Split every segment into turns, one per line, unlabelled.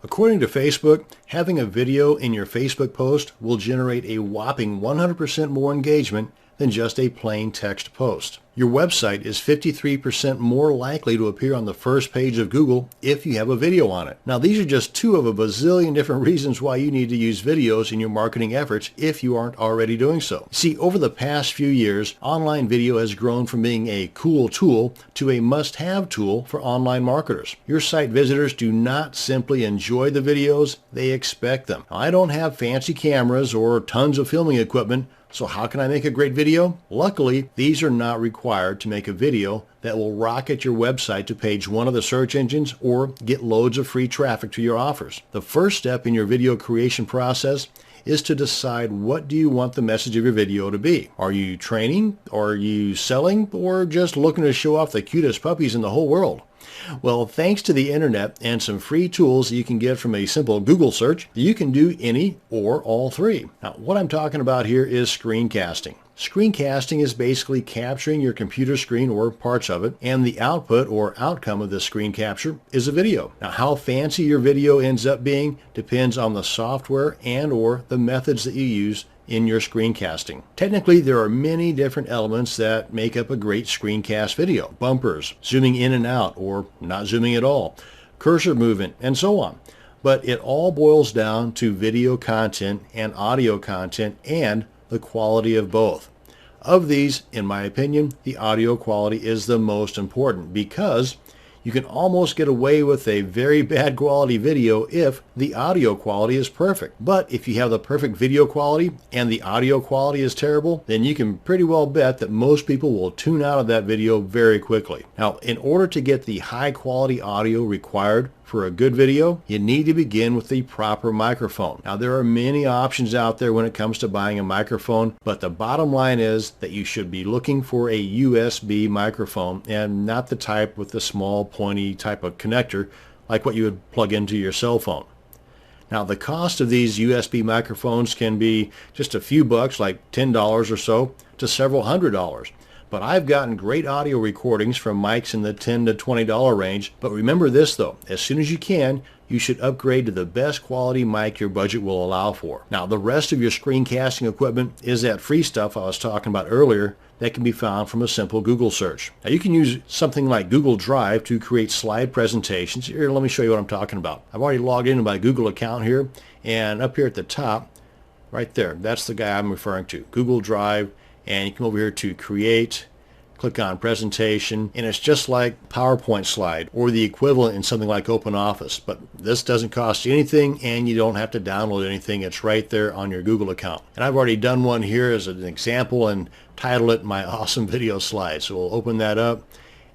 According to Facebook, having a video in your Facebook post will generate a whopping 100% more engagement than just a plain text post. Your website is 53% more likely to appear on the first page of Google if you have a video on it. Now, these are just two of a bazillion different reasons why you need to use videos in your marketing efforts if you aren't already doing so. See, over the past few years, online video has grown from being a cool tool to a must-have tool for online marketers. Your site visitors do not simply enjoy the videos, they expect them. Now, I don't have fancy cameras or tons of filming equipment, so how can I make a great video? Luckily, these are not required to make a video that will rocket your website to page 1 of the search engines or get loads of free traffic to your offers. The first step in your video creation process is to decide, what do you want the message of your video to be? Are you training? Are you selling? Or just looking to show off the cutest puppies in the whole world? Well, thanks to the internet and some free tools you can get from a simple Google search, you can do any or all three. Now, what I'm talking about here is screencasting. Screencasting is basically capturing your computer screen or parts of it, and the output or outcome of this screen capture is a video. Now, how fancy your video ends up being depends on the software and or the methods that you use in your screencasting. Technically, there are many different elements that make up a great screencast video. Bumpers, zooming in and out or not zooming at all, cursor movement, and so on. But it all boils down to video content and audio content and the quality of both. Of these, in my opinion, the audio quality is the most important because you can almost get away with a very bad quality video if the audio quality is perfect. But if you have the perfect video quality and the audio quality is terrible, then you can pretty well bet that most people will tune out of that video very quickly. Now, in order to get the high quality audio required for a good video, you need to begin with the proper microphone. Now, there are many options out there when it comes to buying a microphone, but the bottom line is that you should be looking for a USB microphone and not the type with the small pointy type of connector like what you would plug into your cell phone. Now, the cost of these USB microphones can be just a few bucks, like $10 or so, to several $100s. But I've gotten great audio recordings from mics in the $10 to $20 range. But remember this though, as soon as you can, you should upgrade to the best quality mic your budget will allow for. Now, the rest of your screencasting equipment is that free stuff I was talking about earlier that can be found from a simple Google search. Now, you can use something like Google Drive to create slide presentations. Here, let me show you what I'm talking about. I've already logged into my Google account here, and up here at the top, right there, that's the guy I'm referring to, Google Drive. And you come over here to create, click on presentation, and it's just like PowerPoint slide or the equivalent in something like OpenOffice. But this doesn't cost you anything and you don't have to download anything. It's right there on your Google account. And I've already done one here as an example and titled it My Awesome Video Slide. So we'll open that up.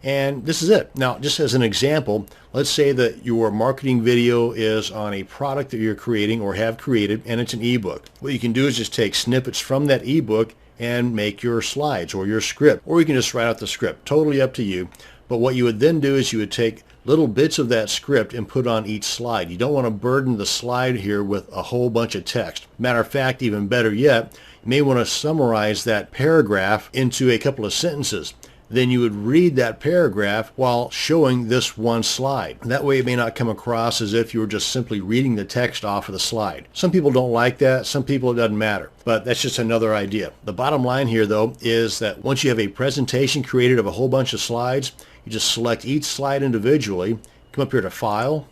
And this is it. Now, just as an example, let's say that your marketing video is on a product that you're creating or have created, and it's an ebook. What you can do is just take snippets from that ebook and make your slides or your script, or you can just write out the script, totally up to you. But what you would then do is you would take little bits of that script and put on each slide. You don't want to burden the slide here with a whole bunch of text. Matter of fact, even better yet, you may want to summarize that paragraph into a couple of sentences. Then you would read that paragraph while showing this one slide. That way it may not come across as if you were just simply reading the text off of the slide. Some people don't like that, some people it doesn't matter, but that's just another idea. The bottom line here though is that once you have a presentation created of a whole bunch of slides, you just select each slide individually, come up here to File,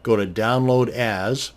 go to Download As,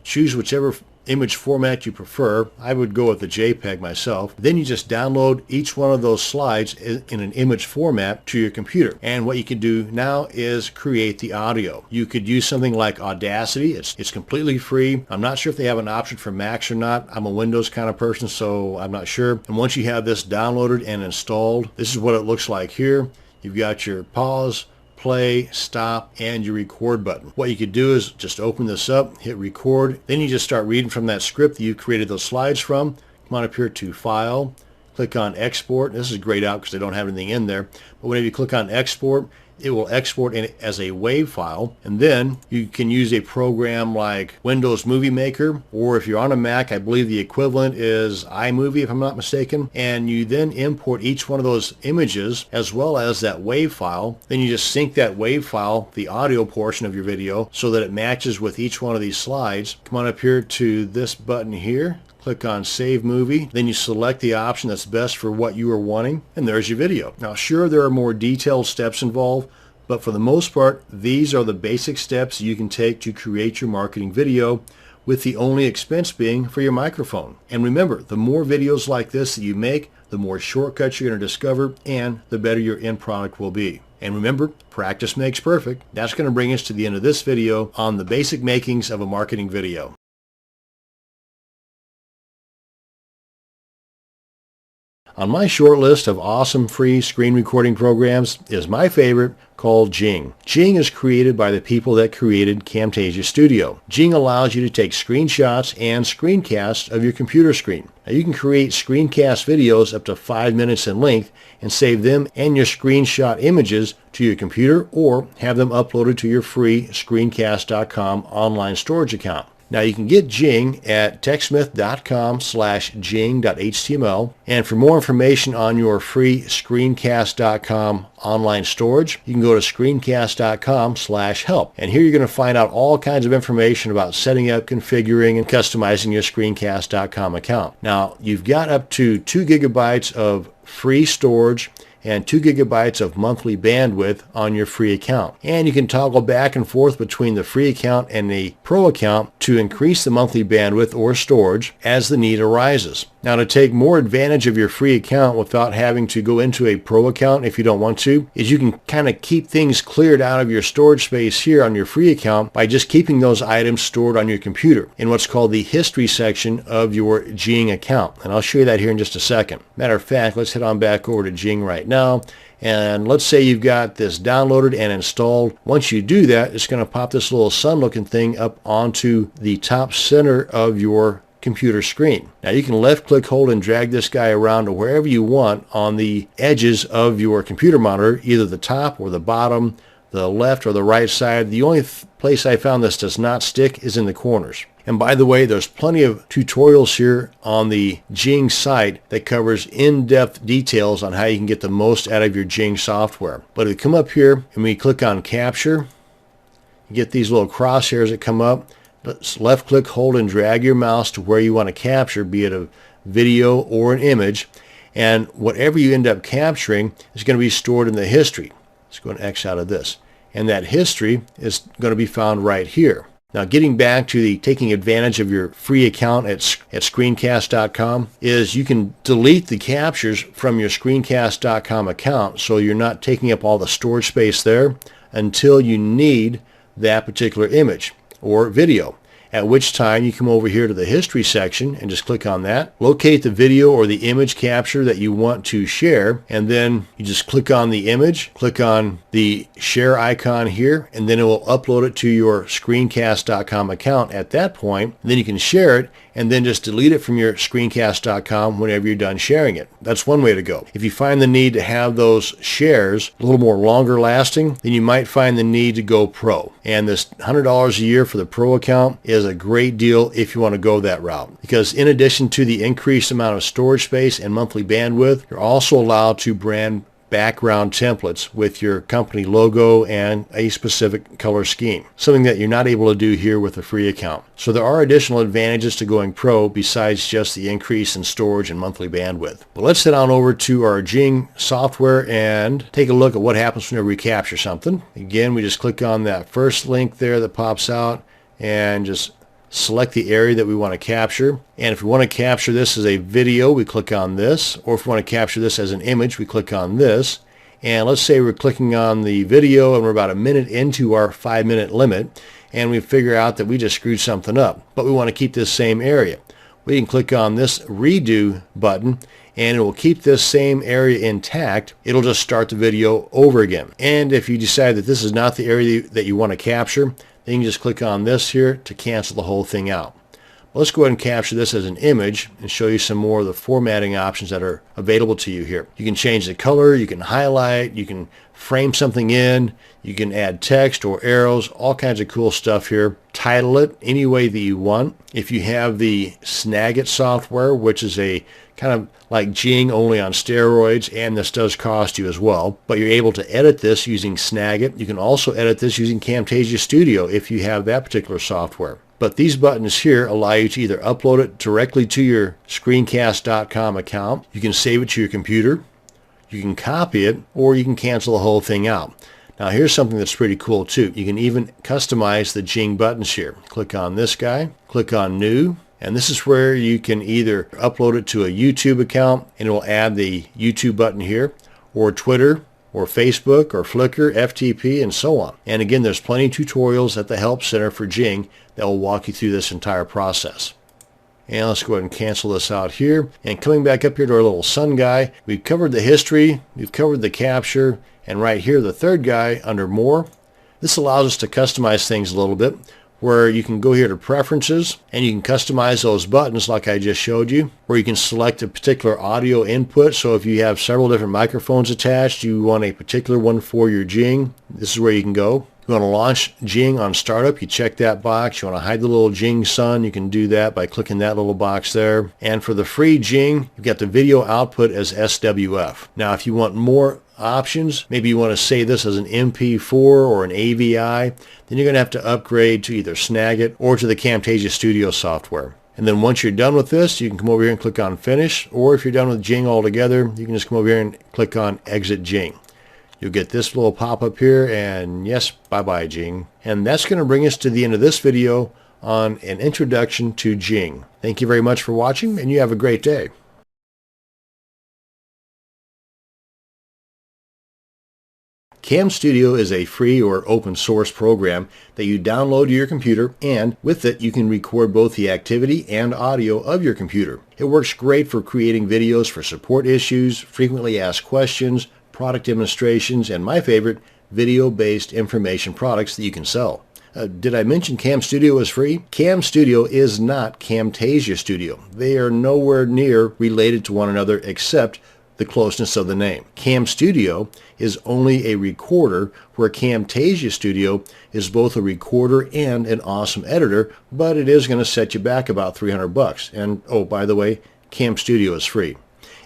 choose whichever image format you prefer. I would go with the JPEG myself. Then you just download each one of those slides in an image format to your computer. And what you can do now is create the audio. You could use something like Audacity. It's completely free. I'm not sure if they have an option for Macs or not. I'm a Windows kind of person, so I'm not sure. And once you have this downloaded and installed, this is what it looks like here. You've got your pause, play, stop, and your record button. What you could do is just open this up, hit record, then you just start reading from that script that you created those slides from. Come on up here to File, click on Export. This is grayed out because they don't have anything in there. But whenever you click on Export, it will export it as a WAV file, and then you can use a program like Windows Movie Maker, or if you're on a Mac, I believe the equivalent is iMovie if I'm not mistaken, and you then import each one of those images as well as that WAV file. Then you just sync that WAV file, the audio portion of your video, so that it matches with each one of these slides. Come on up here to this button here, click on Save Movie, then you select the option that's best for what you are wanting, and there's your video. Now sure, there are more detailed steps involved, but for the most part, these are the basic steps you can take to create your marketing video, with the only expense being for your microphone. And remember, the more videos like this that you make, the more shortcuts you're going to discover, and the better your end product will be. And remember, practice makes perfect. That's going to bring us to the end of this video on the basic makings of a marketing video. On my short list of awesome free screen recording programs is my favorite, called Jing. Jing is created by the people that created Camtasia Studio. Jing allows you to take screenshots and screencasts of your computer screen. Now you can create screencast videos up to 5 minutes in length and save them and your screenshot images to your computer, or have them uploaded to your free Screencast.com online storage account. Now you can get Jing at techsmith.com/jing.html, and for more information on your free Screencast.com online storage, you can go to Screencast.com/help. And here you're going to find out all kinds of information about setting up, configuring, and customizing your Screencast.com account. Now you've got up to 2 gigabytes of free storage and 2 gigabytes of monthly bandwidth on your free account. And you can toggle back and forth between the free account and the pro account to increase the monthly bandwidth or storage as the need arises. Now, to take more advantage of your free account without having to go into a pro account if you don't want to, is you can kind of keep things cleared out of your storage space here on your free account by just keeping those items stored on your computer in what's called the history section of your Jing account. And I'll show you that here in just a second. Matter of fact, let's head on back over to Jing right now. And let's say you've got this downloaded and installed. Once you do that, it's going to pop this little sun looking thing up onto the top center of your computer screen. Now you can left click, hold, and drag this guy around to wherever you want on the edges of your computer monitor, either the top or the bottom, the left or the right side. The only place I found this does not stick is in the corners. And by the way, there's plenty of tutorials here on the Jing site that covers in-depth details on how you can get the most out of your Jing software. But if you come up here and we click on Capture, you get these little crosshairs that come up. Let's left click, hold, and drag your mouse to where you want to capture, be it a video or an image. And whatever you end up capturing is going to be stored in the history. Let's go and X out of this. And that history is going to be found right here. Now, getting back to the taking advantage of your free account at Screencast.com is you can delete the captures from your Screencast.com account, so you're not taking up all the storage space there until you need that particular image or video, at which time you come over here to the history section and just click on that, locate the video or the image capture that you want to share, and then you just click on the image, click on the share icon here, and then it will upload it to your Screencast.com account at that point. And then you can share it and then just delete it from your Screencast.com whenever you're done sharing it. That's one way to go. If you find the need to have those shares a little more longer lasting, then you might find the need to go pro. And this $100 a year for the pro account is a great deal if you want to go that route. Because in addition to the increased amount of storage space and monthly bandwidth, you're also allowed to brand background templates with your company logo and a specific color scheme, something that you're not able to do here with a free account. So there are additional advantages to going pro besides just the increase in storage and monthly bandwidth. But let's head on over to our Jing software and take a look at what happens whenever we capture something. Again, we just click on that first link there that pops out and just select the area that we want to capture. And if we want to capture this as a video, we click on this. Or if we want to capture this as an image, we click on this. And let's say we're clicking on the video and we're about a minute into our 5-minute limit, and we figure out that we just screwed something up, but we want to keep this same area. We can click on this redo button and it will keep this same area intact. It'll just start the video over again. And if you decide that this is not the area that you want to capture, then you can just click on this here to cancel the whole thing out. Let's go ahead and capture this as an image and show you some more of the formatting options that are available to you here. You can change the color, you can highlight, you can frame something in. You can add text or arrows, all kinds of cool stuff here. Title it any way that you want. If you have the Snagit software, which is a kind of like Jing only on steroids, and this does cost you as well, but you're able to edit this using Snagit. You can also edit this using Camtasia Studio if you have that particular software. But these buttons here allow you to either upload it directly to your Screencast.com account, you can save it to your computer, you can copy it, or you can cancel the whole thing out. Now here's something that's pretty cool too. You can even customize the Jing buttons here. Click on this guy, click on New, and this is where you can either upload it to a YouTube account and it will add the YouTube button here, or Twitter, or Facebook, or Flickr, FTP, and so on. And again, there's plenty of tutorials at the Help Center for Jing that will walk you through this entire process. And let's go ahead and cancel this out here. And coming back up here to our little sun guy, we've covered the history, we've covered the capture, and right here, the third guy under More. This allows us to customize things a little bit, where you can go here to Preferences, and you can customize those buttons like I just showed you, where you can select a particular audio input. So if you have several different microphones attached, you want a particular one for your Jing, this is where you can go. You want to launch Jing on startup, you check that box. You want to hide the little Jing sun, you can do that by clicking that little box there. And for the free Jing, you've got the video output as SWF. Now if you want more options, maybe you want to save this as an MP4 or an AVI, then you're going to have to upgrade to either Snagit or to the Camtasia Studio software. And then once you're done with this, you can come over here and click on Finish, or if you're done with Jing altogether, you can just come over here and click on Exit Jing. You'll get this little pop-up here, and yes, bye-bye Jing. And that's going to bring us to the end of this video on an introduction to Jing. Thank you very much for watching, and you have a great day. Cam Studio is a free or open source program that you download to your computer, and with it you can record both the activity and audio of your computer. It works great for creating videos for support issues, frequently asked questions, product demonstrations, and my favorite, video-based information products that you can sell. Did I mention Cam Studio is free? Cam Studio is not Camtasia Studio. They are nowhere near related to one another except the closeness of the name. Cam Studio is only a recorder, where Camtasia Studio is both a recorder and an awesome editor, but it is going to set you back about $300. And oh, by the way, Cam Studio is free.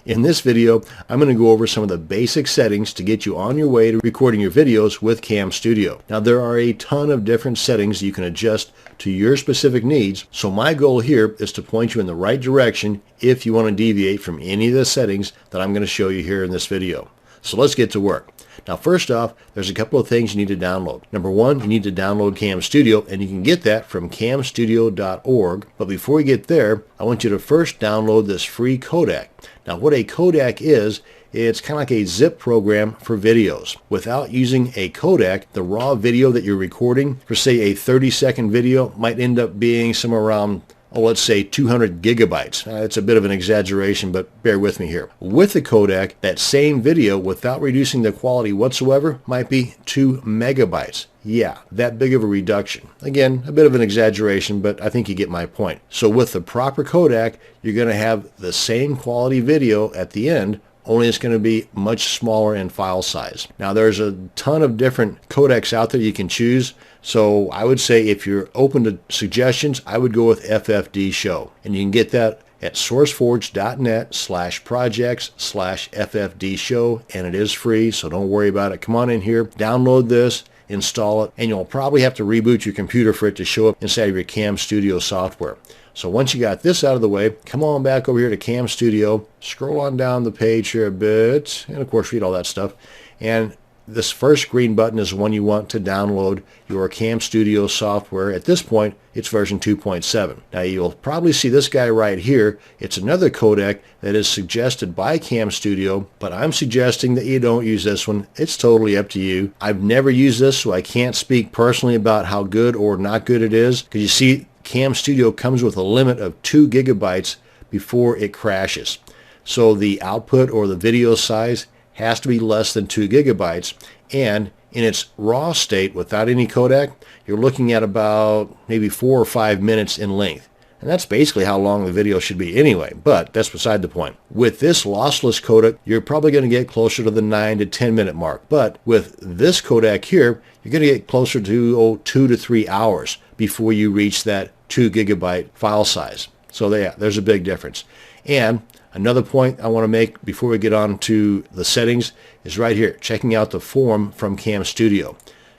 In this video, I'm going to go over some of the basic settings to get you on your way to recording your videos with Cam Studio. Now, there are a ton of different settings you can adjust to your specific needs, so my goal here is to point you in the right direction if you want to deviate from any of the settings that I'm going to show you here in this video. So let's get to work. Now first off, there's a couple of things you need to download. Number one, you need to download Cam Studio, and you can get that from camstudio.org. But before we get there, I want you to first download this free codec. Now what a codec is, it's kind of like a zip program for videos. Without using a codec, the raw video that you're recording for say a 30-second video might end up being somewhere around, let's say 200 gigabytes. It's a bit of an exaggeration, but bear with me here. With the codec, that same video, without reducing the quality whatsoever, might be 2 megabytes. Yeah, that big of a reduction. Again, a bit of an exaggeration, but I think you get my point. So with the proper codec, you're going to have the same quality video at the end, only it's going to be much smaller in file size. Now there's a ton of different codecs out there you can choose. So I would say if you're open to suggestions, I would go with FFD Show. And you can get that at sourceforge.net/projects/FFD Show, and it is free, so don't worry about it. Come on in here, download this, install it, and you'll probably have to reboot your computer for it to show up inside of your Cam Studio software. So once you got this out of the way, come on back over here to Cam Studio, scroll on down the page here a bit, and of course read all that stuff. And this first green button is the one you want to download your Cam Studio software. At this point, it's version 2.7. Now you'll probably see this guy right here. It's another codec that is suggested by Cam Studio, but I'm suggesting that you don't use this one. It's totally up to you. I've never used this, so I can't speak personally about how good or not good it is, because you see, Cam Studio comes with a limit of 2 gigabytes before it crashes. So the output or the video size has to be less than 2 gigabytes, and in its raw state without any codec, you're looking at about maybe 4 or 5 minutes in length. And that's basically how long the video should be anyway, but that's beside the point. With this lossless codec, you're probably going to get closer to the 9 to 10 minute mark. But with this codec here, you're going to get closer to 2 to 3 hours before you reach that 2 gigabyte file size. So yeah, there's a big difference. And another point I want to make before we get on to the settings is right here, checking out the form from Cam Studio.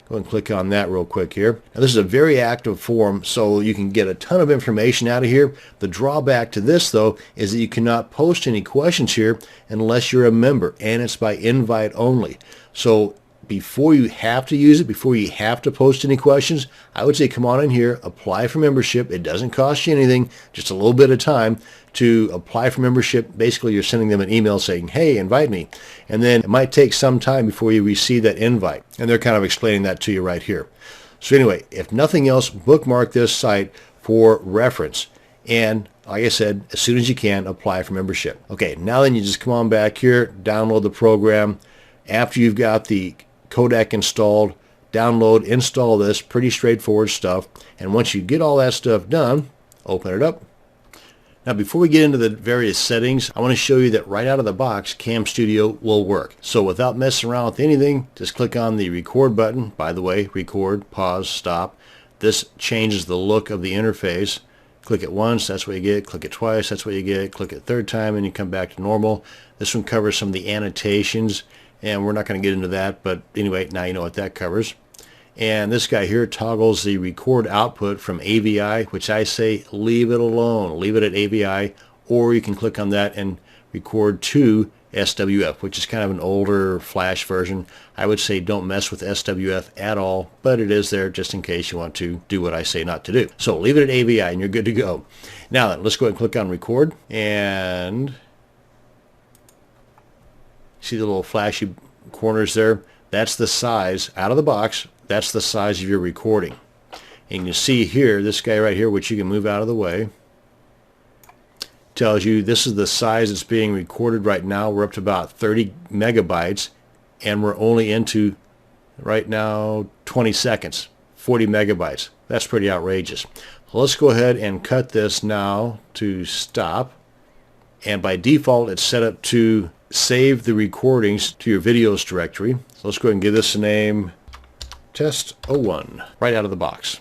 Go and click on that real quick here. Now this is a very active form, so you can get a ton of information out of here. The drawback to this though is that you cannot post any questions here unless you're a member, and it's by invite only. So before you have to use it, before you have to post any questions, I would say come on in here, apply for membership. It doesn't cost you anything, just a little bit of time to apply for membership. Basically, you're sending them an email saying, hey, invite me. And then it might take some time before you receive that invite. And they're kind of explaining that to you right here. So anyway, if nothing else, bookmark this site for reference. And like I said, as soon as you can, apply for membership. Okay, now then you just come on back here, download the program. After you've got the codec installed, download, install this, pretty straightforward stuff. And once you get all that stuff done, open it up. Now before we get into the various settings, I want to show you that right out of the box, Cam Studio will work. So without messing around with anything, just click on the record button. By the way, record, pause, stop. This changes the look of the interface. Click it once, that's what you get. Click it twice, that's what you get. Click it third time and you come back to normal. This one covers some of the annotations, and we're not going to get into that, but anyway, now you know what that covers. And this guy here toggles the record output from AVI, which I say leave it alone. Leave it at AVI, or you can click on that and record to SWF, which is kind of an older flash version. I would say don't mess with SWF at all, but it is there just in case you want to do what I say not to do. So leave it at AVI and you're good to go. Now then, let's go ahead and click on record, and see the little flashy corners there? That's the size out of the box. That's the size of your recording. And you see here, this guy right here, which you can move out of the way, tells you this is the size that's being recorded right now. We're up to about 30 megabytes, and we're only into, right now, 20 seconds, 40 megabytes. That's pretty outrageous. So let's go ahead and cut this now to stop. And by default, it's set up to save the recordings to your videos directory. So let's go ahead and give this a name, Test 01, right out of the box.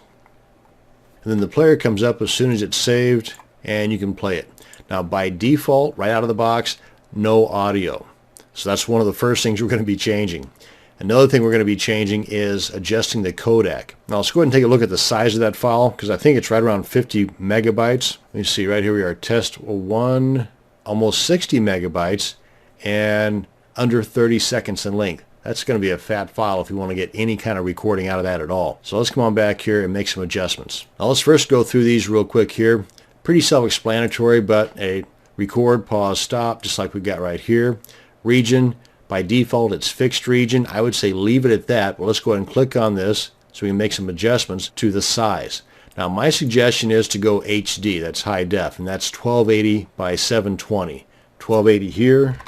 And then the player comes up as soon as it's saved, and you can play it. Now by default, right out of the box, no audio. So that's one of the first things we're going to be changing. Another thing we're going to be changing is adjusting the codec. Now let's go ahead and take a look at the size of that file, because I think it's right around 50 megabytes. Let me see, right here we are, Test 01, almost 60 megabytes, and under 30 seconds in length. That's going to be a fat file if you want to get any kind of recording out of that at all. So let's come on back here and make some adjustments. Now let's first go through these real quick here. Pretty self-explanatory, but a record, pause, stop, just like we've got right here. Region, by default it's fixed region. I would say leave it at that. Well, let's go ahead and click on this so we can make some adjustments to the size. Now my suggestion is to go HD, that's high def, and that's 1280 by 720. 1280 here,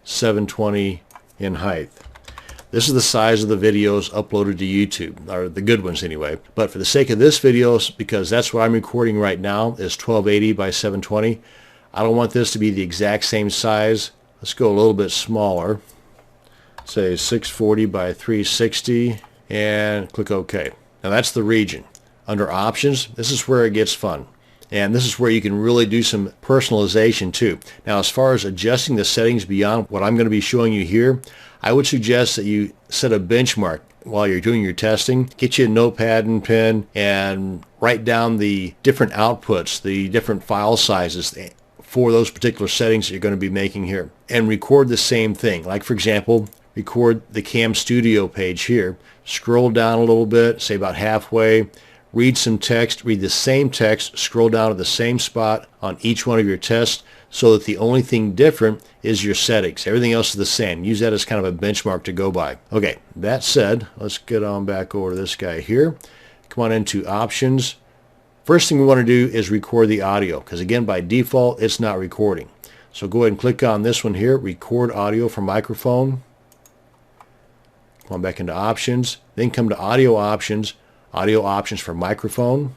720 in height. This is the size of the videos uploaded to YouTube, or the good ones anyway. But for the sake of this video, because that's what I'm recording right now, is 1280 by 720. I don't want this to be the exact same size. Let's go a little bit smaller. Say 640 by 360, and click OK. Now that's the region. Under options, this is where it gets fun. And this is where you can really do some personalization too. Now as far as adjusting the settings beyond what I'm going to be showing you here, I would suggest that you set a benchmark while you're doing your testing. Get you a notepad and pen and write down the different outputs, the different file sizes for those particular settings that you're going to be making here. And record the same thing. Like for example, record the Cam Studio page here. Scroll down a little bit, say about halfway. Read some text, read the same text, scroll down to the same spot on each one of your tests so that the only thing different is your settings. Everything else is the same. Use that as kind of a benchmark to go by. Okay, that said, let's get on back over to this guy here. Come on into options. First thing we want to do is record the audio, because again, by default, it's not recording. So go ahead and click on this one here, record audio from microphone. Come on back into options, then come to audio options for microphone.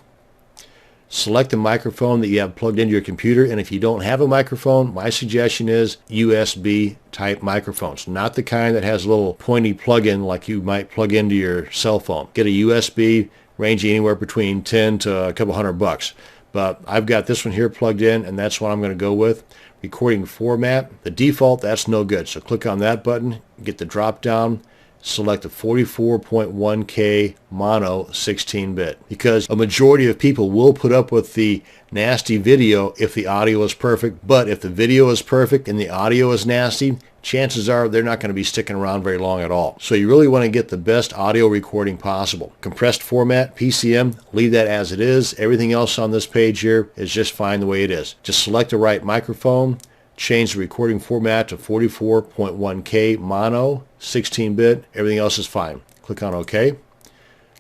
Select the microphone that you have plugged into your computer, and if you don't have a microphone, my suggestion is USB type microphones, not the kind that has a little pointy plug-in like you might plug into your cell phone. Get a USB ranging anywhere between 10 to a couple $100. But I've got this one here plugged in, and that's what I'm going to go with. Recording format, the default, that's no good. So click on that button, get the drop down, select the 44.1K mono 16-bit, because a majority of people will put up with the nasty video if the audio is perfect, but if the video is perfect and the audio is nasty, chances are they're not going to be sticking around very long at all. So you really want to get the best audio recording possible. Compressed format, PCM, leave that as it is. Everything else on this page here is just fine the way it is. Just select the right microphone, change the recording format to 44.1K mono 16-bit. Everything else is fine. Click on OK. Come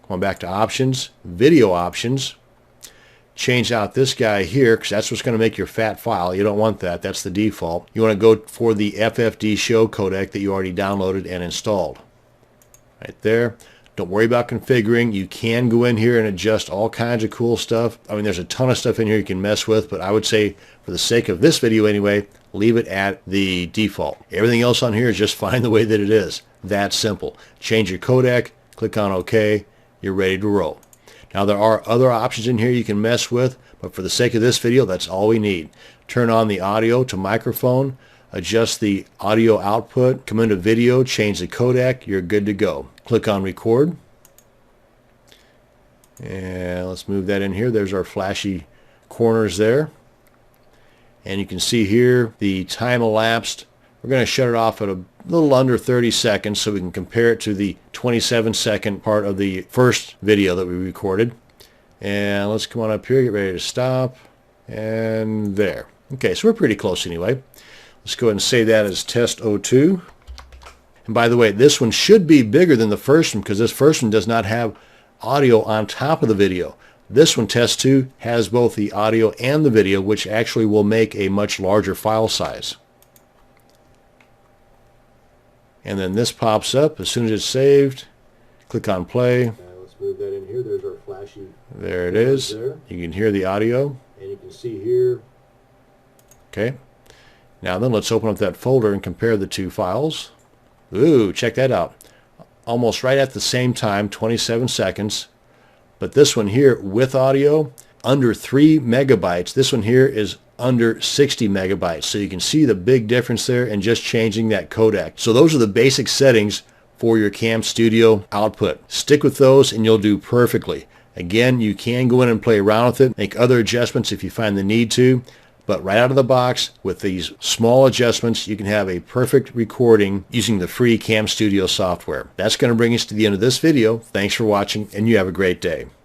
on back to options, video options. Change out this guy here because that's what's going to make your fat file. You don't want that. That's the default. You want to go for the FFD show codec that you already downloaded and installed. Right there. Don't worry about configuring. You can go in here and adjust all kinds of cool stuff. I mean, there's a ton of stuff in here you can mess with, but I would say for the sake of this video anyway, leave it at the default. Everything else on here is just fine the way that it is. That simple. Change your codec, click on OK, you're ready to roll. Now there are other options in here you can mess with, but for the sake of this video, that's all we need. Turn on the audio to microphone, adjust the audio output, come into video, change the codec, you're good to go. Click on record. And let's move that in here. There's our flashy corners there. And you can see here the time elapsed. We're going to shut it off at a little under 30 seconds so we can compare it to the 27-second part of the first video that we recorded. And let's come on up here, get ready to stop. And there. Okay, so we're pretty close anyway. Let's go ahead and save that as test 02. And by the way, this one should be bigger than the first one because this first one does not have audio on top of the video. This one, test 2, has both the audio and the video, which actually will make a much larger file size. And then this pops up as soon as it's saved. Click on play. Let's move that in here. There's our flashy. There it is. There. You can hear the audio. And you can see here. Okay. Now then, let's open up that folder and compare the two files. Ooh, check that out. Almost right at the same time, 27 seconds. But this one here with audio, under 3 megabytes. This one here is under 60 megabytes. So you can see the big difference there in just changing that codec. So those are the basic settings for your Cam Studio output. Stick with those and you'll do perfectly. Again, you can go in and play around with it, make other adjustments if you find the need to, but right out of the box with these small adjustments, you can have a perfect recording using the free Cam Studio software. That's going to bring us to the end of this video. Thanks for watching and you have a great day.